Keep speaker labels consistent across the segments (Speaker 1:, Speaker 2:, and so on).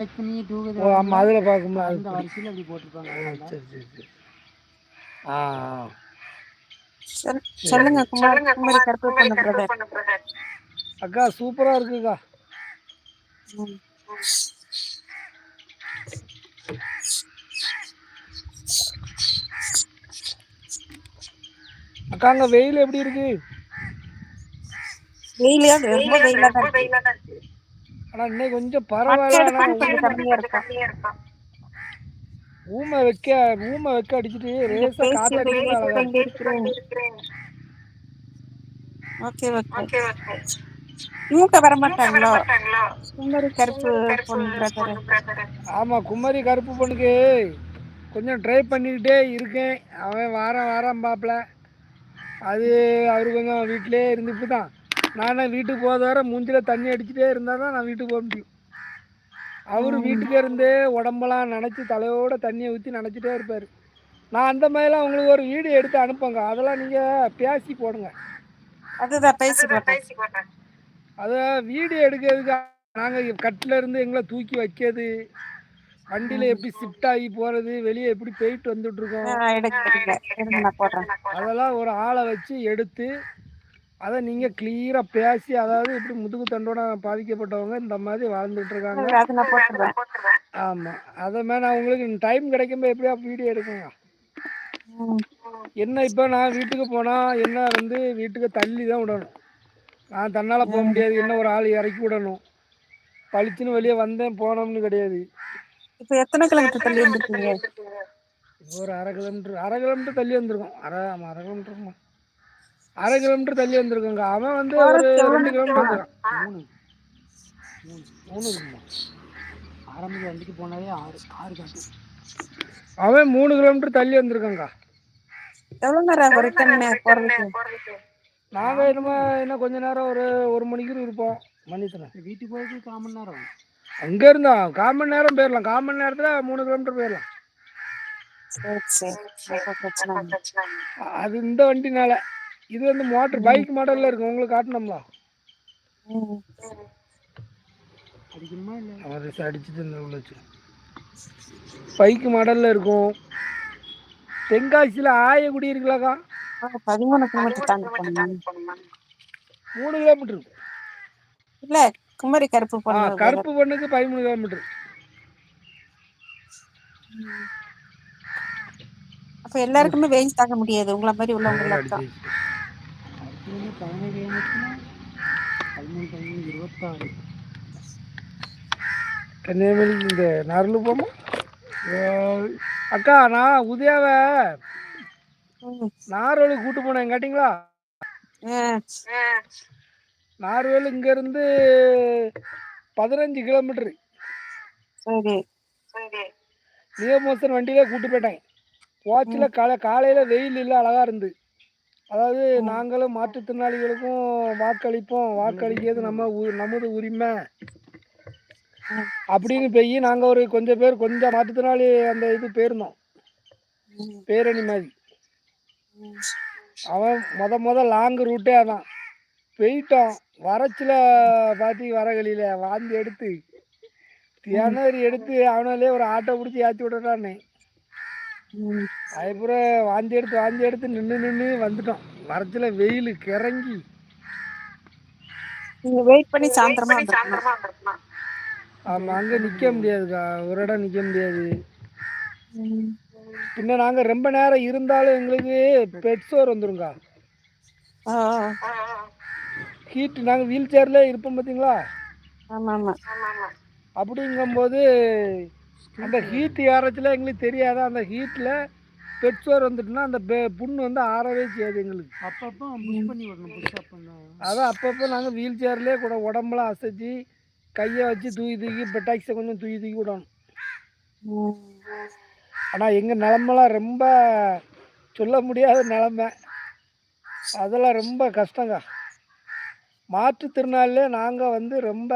Speaker 1: ஓ ஆமாம் அதில் பார்க்கும்போது அது அந்த வரிசையில் அப்படி போட்டிருப்பாங்க. சரி சரி சரி. ஆ ஆ
Speaker 2: சொல்லுங்க குமார்,
Speaker 1: சொல்லுங்க
Speaker 2: குமரி
Speaker 1: குமார்,
Speaker 2: கருப்பு
Speaker 1: குமரி
Speaker 2: பொண்ணு
Speaker 1: கருப்பு
Speaker 2: பிரதர்.
Speaker 1: பொண்ணு பிரதர். அக்கா சூப்பரா இருக்குக்கா.
Speaker 2: ம்.
Speaker 1: அக்கா அங்க வெயில் எப்படி இருக்கு?
Speaker 2: வெயிலா ரொம்ப
Speaker 1: வெயில்
Speaker 2: வெயிலா தான்
Speaker 1: ரொம்ப
Speaker 2: இருக்கு.
Speaker 1: வெயிலா தான் இருக்கு. ஆனா இன்னைக்கு கொஞ்சம்
Speaker 2: மட்டை
Speaker 1: பரவாயில்ல. ஆனா
Speaker 2: எடுப்பும் கொஞ்சம்
Speaker 1: கொஞ்சம்
Speaker 2: கம்மியா இருக்கும்.
Speaker 1: கம்மியா இருக்கும். ஊமை வைக்க அடிச்சுட்டு
Speaker 2: நீங்க
Speaker 1: லேசா
Speaker 2: பேசியதை
Speaker 1: காத்தடிக்கும் போது அழகா
Speaker 2: கேட்டுக்கொண்டிருக்கிறேன்.
Speaker 1: இருக்கு.
Speaker 2: Okay okay.
Speaker 1: Okay okay.
Speaker 2: இவங்க
Speaker 1: இவங்க வர
Speaker 2: வரமாட்டாங்களோ?
Speaker 1: மாட்டாங்களோ?
Speaker 2: குமரி கருப்பு
Speaker 1: குமரி கருப்பு
Speaker 2: பொண்ணு பிரதர்.
Speaker 1: பொண்ணு பிரதர். ஆமா குமரி கருப்பு பொண்ணுக்கு கொஞ்சம் ட்ரை பண்ணிக்கிட்டே இருக்கேன். அவன் வாரம் பாப்பில. அது அவரு கொஞ்சம் வீட்டிலே இருந்துட்டு தான். நானே வீட்டுக்கு போகாத வர மூஞ்சில் தண்ணி அடிச்சுட்டே இருந்தால் தான் நான் வீட்டுக்கு போக முடியும். அவரு
Speaker 2: ம்.
Speaker 1: வீட்டுக்கே இருந்தே உடம்பெல்லாம் நனைச்சி தலையோட தண்ணியை ஊற்றி நனைச்சிட்டே இருப்பார். நான் அந்த மாதிரிலாம் உங்களுக்கு ஒரு வீடியோ எடுத்து அனுப்புங்க. அதெல்லாம் நீங்கள் பேசி போடுங்க.
Speaker 2: அதுதான் பேசி
Speaker 1: அதுதான்
Speaker 2: போட்டேன்.
Speaker 1: பேசி போட்டேன். அதை வீடியோ எடுக்கிறதுக்கு நாங்கள் கட்டில் இருந்து எங்களை தூக்கி வைக்கிறது, வண்டியில் எப்படி ஷிஃப்ட் ஆகி போகிறது, வெளியே எப்படி போயிட்டு வந்துட்டுருக்கோம்,
Speaker 2: எடுங்க எடுங்க, நான் போடுறேன்.
Speaker 1: அதெல்லாம் ஒரு ஆளை வச்சு எடுத்து அதை நீங்கள் கிளியராக பேசி, அதாவது இப்படி முதுகு தண்டோட பாதிக்கப்பட்டவங்க இந்த மாதிரி வாழ்ந்துட்டு இருக்காங்க.
Speaker 2: அது நான் போட்டுருவேன்.
Speaker 1: ஆமாம் அதை நான் உங்களுக்கு டைம் கிடைக்கும்போது எப்படியா வீடியோ எடுக்குங்க.
Speaker 2: ம்.
Speaker 1: என்ன இப்போ நான் வீட்டுக்கு போனால் என்ன வந்து வீட்டுக்கு தள்ளி தான் விடணும். நான் தன்னால் போக முடியாது. என்ன ஒரு ஆள் இறக்கி விடணும். பளிச்சுன்னு வெளியே வந்தேன் போனோம்னு கிடையாது.
Speaker 2: இப்ப எத்தனை கிலோமீட்டர் தள்ளி இருந்திருக்கீங்க?
Speaker 1: ஒரு அரை கிலோமீட்டர் தள்ளி வந்திருக்கோம். அரை கிலோமீட்டர் தள்ளி வந்திருக்கோங்க. அவன் வந்து ஒரு
Speaker 2: போறதுக்கு எவ்வளவு
Speaker 1: 2
Speaker 2: நேரம்?
Speaker 1: கிலோமீட்டர் இருக்கான். 3 இருக்குமா? ஆரம்பிச்சு வந்துட்டு போனாலே 6 காட்டு. அவன் 3 கிலோமீட்டர் தள்ளி வந்திருக்காங்க.
Speaker 2: எவ்வளவு நேரம் ஆகும் ரிட்டர்ன் போறதுக்கு?
Speaker 1: நாங்கள் என்ன கொஞ்ச நேரம் ஒரு மணிக்கு இருப்போம். வீட்டுக்கு போயிட்டு 1/4 மணி நேரம். அங்கே இருந்தா 1/4 மணி நேரம் போயிடலாம். 1/4 மணி நேரத்தில் 3 கிலோமீட்டர் போயிடலாம்.
Speaker 2: சரி சரி, அப்ப பிரச்சனை இல்லை.
Speaker 1: அது இந்த வண்டினால. இது வந்து மோட்டர் பைக் மாடலில் இருக்கும். உங்களுக்கு காட்டணும்ல.
Speaker 2: ம்.
Speaker 1: அடிக்கணுமா இல்லை? அவர் அடிச்சுட்டு இந்த உள்ள வச்சு பைக் மாடலில் இருக்கும். தென்காசியில் ஆயக்குடி இருக்குல்லக்கா.
Speaker 2: 13 கிலோமீட்டர் தாண்டி போகணுமா?
Speaker 1: 3 கிலோமீட்டர்.
Speaker 2: இல்ல, குமரி கருப்பு பொண்ணு பிரதர்.
Speaker 1: கருப்பு பொண்ணுக்கு 13 கிலோமீட்டர்.
Speaker 2: அப்ப எல்லாருக்குமே வெயில் தாங்க முடியாது, உங்களை மாதிரி உள்ளவங்களுக்கு தான்.
Speaker 1: 26 கன்னியாகுமரி இந்த நரலு போமா. அக்கா நான் உதயாவை நார்வேலுக்கு கூட்டு போனேன் கேட்டிங்களா? நார்வேல் இங்கேருந்து 15 கிலோமீட்டரு.
Speaker 2: சரி.
Speaker 1: நியோமோசன் வண்டியிலே கூட்டு போயிட்டேன். போச்சில் காலையில் வெயில் இல்லை, அழகாக இருந்து. அதாவது நாங்களும் மாற்றுத்திறனாளிகளுக்கும் வாக்களிப்போம், வாக்களிக்கிறது நமது உரிமை அப்படின்னு போய் நாங்கள் ஒரு கொஞ்சம் பேர் கொஞ்சம் மாற்றுத்திறனாளி அந்த இது போயிருந்தோம், பேரணி மாதிரி. அவன் லாங் ரூட்டே அதான். போயிட்டோம். வரச்சில் வரகளில் வாந்தி எடுத்து திணறி எடுத்து அவனாலே ஒரு ஆட்டோ பிடிச்சி ஏற்றி விட்டுறானே. அதுக்கப்புறம் வாந்தி எடுத்து நின்று வந்துட்டோம். வரச்சில் வெயில் கிறங்கி.
Speaker 2: நீங்க வெயிட் பண்ணி சாயந்தரமா வந்திருக்கணும்.
Speaker 1: ஆமாம், அங்கே நிற்க முடியாதுக்கா. ஒரு இடம் நிற்க முடியாது. பின்ன நாங்கள் ரொம்ப நேரம் இருந்தாலும் எங்களுக்கு பெட்சோர் வந்துருங்கா. ஹீட்டு. நாங்கள் வீல் சேரில் இருப்போம் பார்த்தீங்களா?
Speaker 2: ஆமா ஆமா.
Speaker 1: அப்படிங்கும்போது அந்த ஹீட்டு ஏறச்சில் எங்களுக்கு தெரியாது. அந்த ஹீட்டில் பெட்சோர் வந்துட்டுனா அந்த புண்ணு வந்து ஆறவே செய்யாது எங்களுக்கு. அப்பப்போ புஷ் பண்ணி விடணும், புஷ் பண்ணணும். அதான் அப்பப்போ நாங்கள் வீல் சேர்லேயே கூட உடம்புலாம் அசைச்சி கையை வச்சு தூக்கி பெட்டாக்ஸை கொஞ்சம் தூக்கி விடணும். ஆனால் எங்கள் நிலமெல்லாம் ரொம்ப சொல்ல முடியாத நிலமை. அதெல்லாம் ரொம்ப கஷ்டங்க. மாற்றுத்திறனாளிலே நாங்கள் வந்து ரொம்ப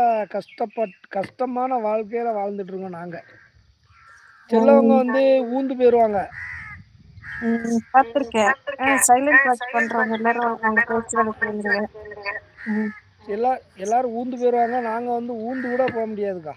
Speaker 1: கஷ்டமான வாழ்க்கையில் வாழ்ந்துட்டுருக்கோம். நாங்கள் சிலவங்க வந்து ஊந்து போயிடுவாங்க.
Speaker 2: பார்த்துருக்கேன். சைலண்ட் வாட்ச் பண்றவங்க எல்லாரும் அவங்க பேசுறத கேளுங்க.
Speaker 1: எல்லாரும் ஊந்து போயிடுவாங்க. நாங்கள் வந்து ஊந்து கூட போக முடியாதுக்கா.